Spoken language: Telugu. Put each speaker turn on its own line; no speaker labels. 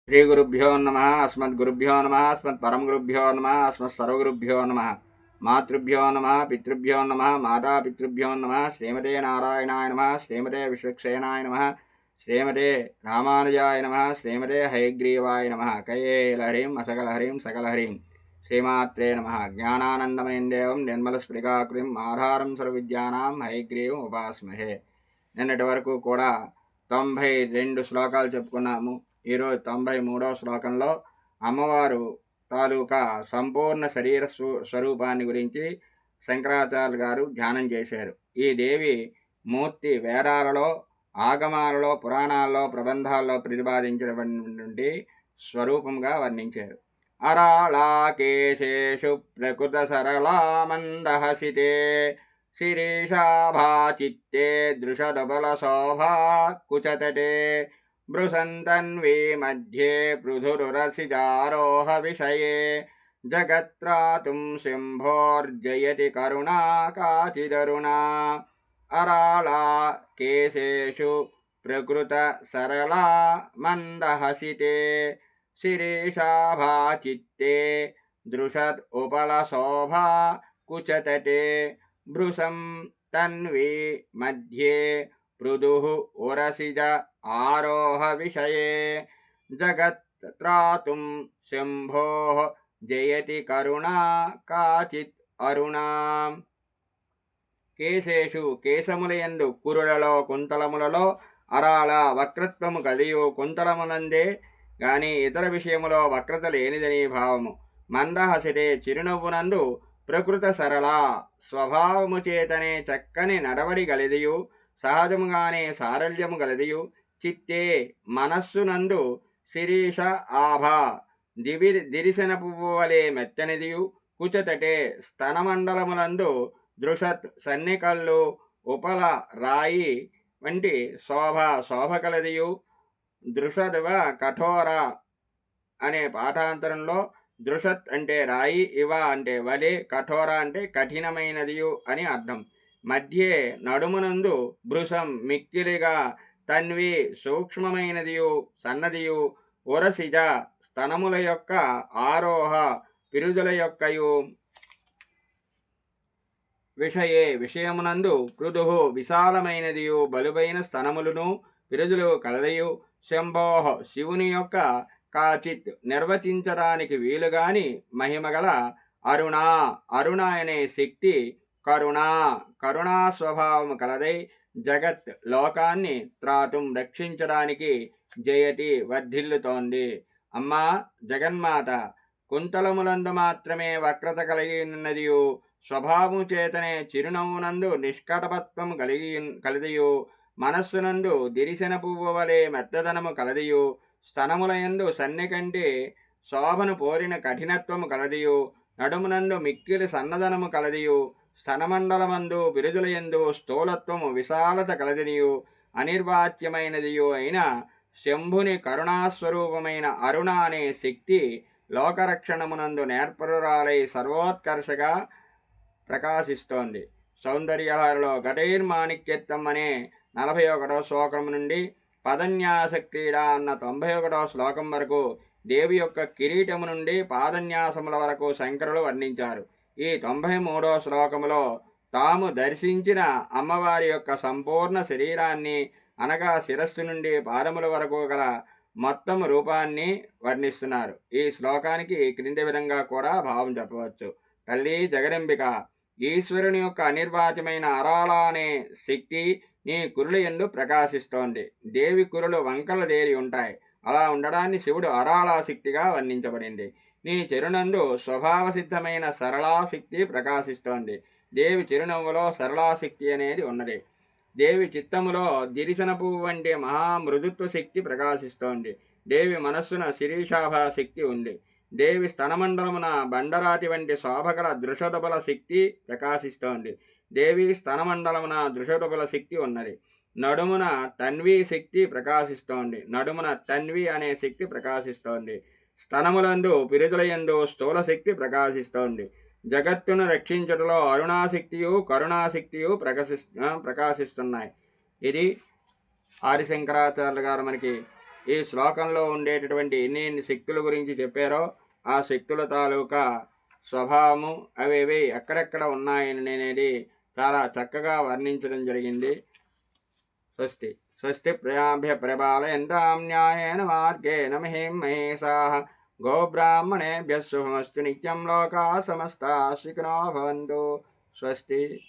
श्रीगुरुभ्यो नमः अस्मद्गुरुभ्यो नमः अस्मत्परमगुरुभ्यो नमः अस्मत्सर्वगुरुभ्यो नमः मातृभ्यो नमः पितृभ्यो नमः मातापितृभ्यो नमः श्रीमते नारायणाय नमः श्रीमते विश्वक्सेनाय नमः श्रीमते रामानुजाय नमः श्रीमते हयग्रीवाय नमः कैलाहरीं असकलहरीं सकलहरीं श्रीमात्रे नमः ज्ञानानन्दमयं देवं निर्मलस्फटिकाकृतिम् आधारं सर्वविद्यानां हयग्रीवम् उपास्महे। నిన్నటి వరకు కూడా 92 శ్లోకాలు చెప్పుకున్నాము. ఈరోజు 93వ శ్లోకంలో అమ్మవారు తాలూకా సంపూర్ణ శరీర స్వరూపాన్ని గురించి శంకరాచార్య గారు ధ్యానం చేశారు. ఈ దేవి మూర్తి వేదాలలో, ఆగమాలలో, పురాణాల్లో, ప్రబంధాల్లో ప్రతిపాదించినటువంటి స్వరూపంగా వర్ణించారు. అరాళాకేశేషు ప్రకృత సరళా మందహసితే శిరీషాభాచిత్తే దృశదబలశోభా కుచతటే భృశంతన్వీ మధ్యే పృథురురసిజారోహ విషయే జగత్రాతుం శంభోర్జయతి కరుణా కాచిదరుణా అరాళా కేశేషు ప్రకృత సరళా మందహసితే శిరీషాభాచిత్తే దృశద్ ఉపలశోభా కుచతటే భృశం తన్వీ మధ్యే పృదుః ఉరసిజ ఆరోహ విషయే జగత్రాతుం శంభోః జయతి కరుణా కాచిత్ అరుణా. కేశేషు కేశములయందు కురులలో కుంతలములలో అరాళ వక్రత్వము కలియు కుంతలమునందే గాని ఇతర విషయములో వక్రత లేనిదని భావము. మందహసితే చిరునవ్వునందు ప్రకృత సరళ స్వభావము చేతనే చక్కని నడవడి గలదియు సహజముగానే సారళ్యము గలదియు చిత్తే మనస్సునందు శిరీష ఆభ దిరిశన పువ్వు వలె మెత్తనిదియు కుచతటే స్తనమండలములందు దృషత్ సన్నికల్లు ఉపల రాయి వంటి శోభ కలదియు దృషద్వ కఠోర అనే పాఠాంతరంలో దృషత్ అంటే రాయి, ఇవ అంటే వలె, కఠోర అంటే కఠినమైనదియు అని అర్థం. మధ్యే నడుమునందు భృశం మిక్కిలిగా, తన్వి సూక్ష్మమైనదియు సన్నదియు, ఉరసిజ స్తనముల యొక్క, ఆరోహ పిరుదుల యొక్కయు, విషయే విషయమునందు, పృదుః విశాలమైనదియు బలువైన స్తనములను పిరుదులు కలదయు, శంభోః శివుని యొక్క కాచిత్ నిర్వచించడానికి వీలుగాని మహిమగల అరుణ అరుణ అనే శక్తి కరుణా స్వభావము కలదై జగత్ లోకాన్ని త్రాతుం రక్షించడానికి జయతి వర్ధిల్లుతోంది. అమ్మా జగన్మాత కుంతలములందు మాత్రమే వక్రత కలిగి ఉన్నదియు స్వభావము చేతనే చిరునవ్వునందు నిష్కటపత్వము కలదియు మనస్సునందు దిరిశన పువ్వు వలె మెత్తదనము కలదియు స్తనములయందు సన్నెకంటే శోభను పోరిన కఠినత్వము కలదియు నడుమునందు మిక్కిలి సన్నదనము కలదియు స్తనమండలమందు బిరుదులయందు స్థూలత్వము విశాలత కలదినియు అనిర్వాచ్యమైనదియు అయిన శంభుని కరుణాస్వరూపమైన అరుణ అనే శక్తి లోకరక్షణమునందు నేర్పరురాలై సర్వోత్కర్షగా ప్రకాశిస్తోంది. సౌందర్యలహరిలో గతైర్మాణిక్యత్వం అనే 41వ శ్లోకం నుండి పదన్యాస క్రీడ అన్న 91వ శ్లోకం వరకు దేవి యొక్క కిరీటము నుండి పాదన్యాసముల వరకు శంకరులు వర్ణించారు. ఈ 93వ శ్లోకములో తాము దర్శించిన అమ్మవారి యొక్క సంపూర్ణ శరీరాన్ని అనగా శిరస్సు నుండి పాదముల వరకు గల మొత్తం రూపాన్ని వర్ణిస్తున్నారు. ఈ శ్లోకానికి క్రింది విధంగా కూడా భావం చెప్పవచ్చు. తల్లి జగదంబిక, ఈశ్వరుని యొక్క అనిర్వాచ్యమైన అరాళ అనే శక్తి నీ కురులు ఎందు ప్రకాశిస్తోంది. దేవి కురులు వంకల దేరి ఉంటాయి. అలా ఉండడాన్ని శివుడు అరాళాశక్తిగా వర్ణించబడింది. నీ చిరునందు స్వభావసిద్ధమైన సరళాశక్తి ప్రకాశిస్తోంది. దేవి చిరునవ్వులో సరళాశక్తి అనేది ఉన్నది. దేవి చిత్తములో దిరిశన పువ్వు వంటి మహామృదుత్వ శక్తి ప్రకాశిస్తోంది. దేవి మనస్సున శిరీషాభా శక్తి ఉంది. దేవి స్తనమండలమున బండరాతి వంటి శోభగల దృశదుబల శక్తి ప్రకాశిస్తోంది. దేవి స్తనమండలమున దృశదుబల శక్తి ఉన్నది. నడుమున తన్వి శక్తి ప్రకాశిస్తోంది. నడుమున తన్వి అనే శక్తి ప్రకాశిస్తోంది. స్తనములందు పిరుదులయందు స్థూల శక్తి ప్రకాశిస్తోంది. జగత్తును రక్షించుటలో అరుణాశక్తియు కరుణాశక్తియు ప్రకాశిస్తున్నాయి. ఇది ఆదిశంకరాచార్యులు గారు మనకి ఈ శ్లోకంలో ఉండేటటువంటి ఎన్ని శక్తుల గురించి చెప్పారో ఆ శక్తుల తాలూకా స్వభావము అవి ఎక్కడెక్కడ ఉన్నాయని అనేది చాలా చక్కగా వర్ణించడం జరిగింది. స్వస్తి స్వస్తి ప్రజాభ్య పరిపాలయంతాం న్యాయేన మార్గేణ మహిం మహేశాః గోబ్రాహ్మణేభ్యः శుభమస్తు నిత్యం లోకాः సమస్తాः సుఖినో భవంతు. స్వస్తి.